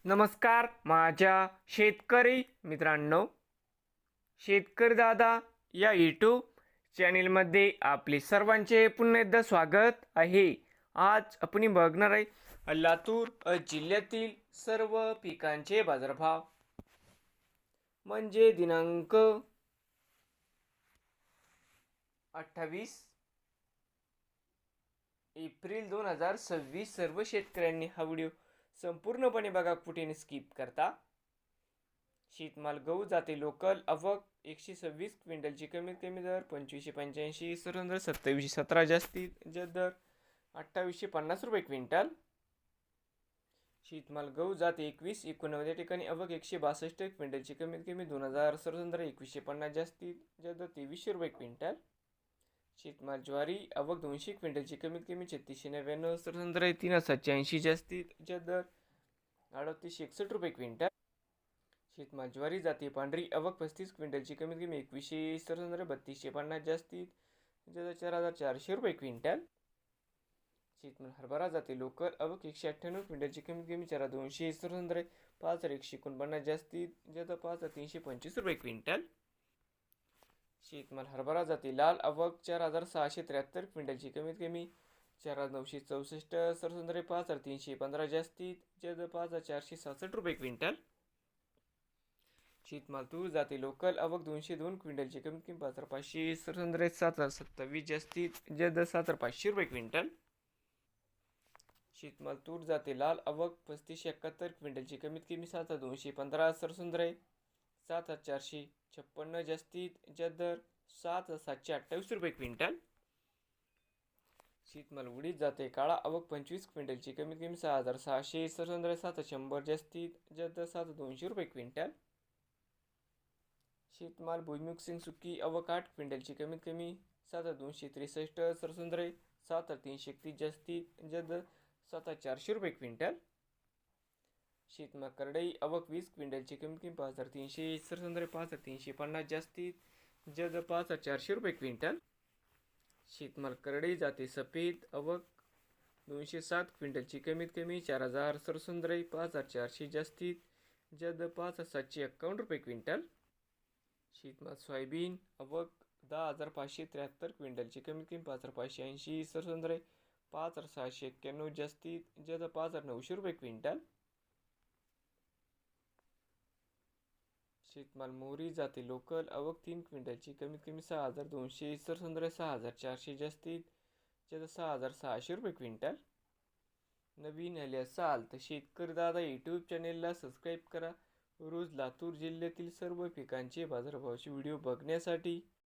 नमस्कार माझ्या शेतकरी मित्रांनो, शेतकरी दादा या यूट्यूब चॅनेलमध्ये आपले सर्वांचे पुन्हा एकदा स्वागत आहे. आज आपण बघणार आहे लातूर जिल्ह्यातील सर्व पिकांचे बाजारभाव, म्हणजे दिनांक 28 एप्रिल 2026. सर्व शेतकऱ्यांनी हा व्हिडिओ संपूर्णपणे बघा, कुठे स्किप करता. शेतमाल गहू जाते लोकल, आवक 126 क्विंटलची कमीत कमी दर 2585, सरंदर 2717 जास्तीत जास्त दर 2850 रुपये क्विंटल. शेतमाल गहू जाते 2189 या ठिकाणी आवक 162 क्विंटलची कमीत कमी 2000, सरंदर 2150 जास्तीत जास्त 2300 रुपये क्विंटल. शेतमाल ज्वारी आवक 200 क्विंटलची कमीत कमी 3699, सरंदर 3780 जास्तीत जास्त दर 3861 रुपये क्विंटल. शेतमाल ज्वारी जाते पांढरी आवक 35 क्विंटलची कमीत कमी 2100, सरंदर 3250 जास्तीत जास्त 4400 रुपये क्विंटल. शेतमाल हरभरा जाते लोकल आवक 198 क्विंटलची कमीत कमी 4200, सरंदर 5149 जास्तीत जास्त 5325 रुपये क्विंटल. शेतमाल हरभरा जाते लाल आवक 4673 क्विंटलची कमीत कमी 4964, सरसुंदरे 5315 जास्तीत जास्त 5467 रुपये क्विंटल. शेतमाल तूर जाते लोकल आवक 202 क्विंटलची कमीत कमी 5500, सरसुंदरे 7027 जास्तीत जास्त 7500 रुपये क्विंटल. शेतमाल तूर जाते लाल आवक 3571 क्विंटलची कमीत कमी 7215, सरसुंदरे 7456 जास्तीत जास्त दर 7728 रुपये क्विंटल. शेतमाल उडीद जाते काळा आवक 25 क्विंटलची कमीत कमी 6600, सरसुंदरे 7100 जास्तीत जास्त 7200 रुपये क्विंटल. शेतमाल भुईमुग सुकी आवक 8 क्विंटलची कमीत कमी 7263, सरसुंदरे 7331 जास्तीत जास्त 7400 रुपये क्विंटल. शेतमाल करडई आवक 20 क्विंटलची कमीत कमी 5300, सरसुंदरे 5350 जास्तीत जास्त 5400 रुपये क्विंटल. शेतमाल करडई जाते सफेद आवक 207 क्विंटलची कमीत कमी 4000, सरसुंदरे 5400 जास्तीत जास्त 5751 रुपये क्विंटल. शेतमाल सोयाबीन आवक 10573 क्विंटलची कमीत कमी 5580, सरसुंदरे 5691 जास्तीत जास्त 5900 रुपये क्विंटल. शेतमाल मोहरी जाते लोकल आवक 3 क्विंटलची कमीत कमी 6200, सरसुंदरे 6400 जास्तीत जास्त 6600 रुपये क्विंटल. नवीन आले असाल तर शेतकरी दादा यूट्यूब चॅनेलला सबस्क्राईब करा, रोज लातूर जिल्ह्यातील सर्व पिकांचे बाजारभावाचे व्हिडिओ बघण्यासाठी.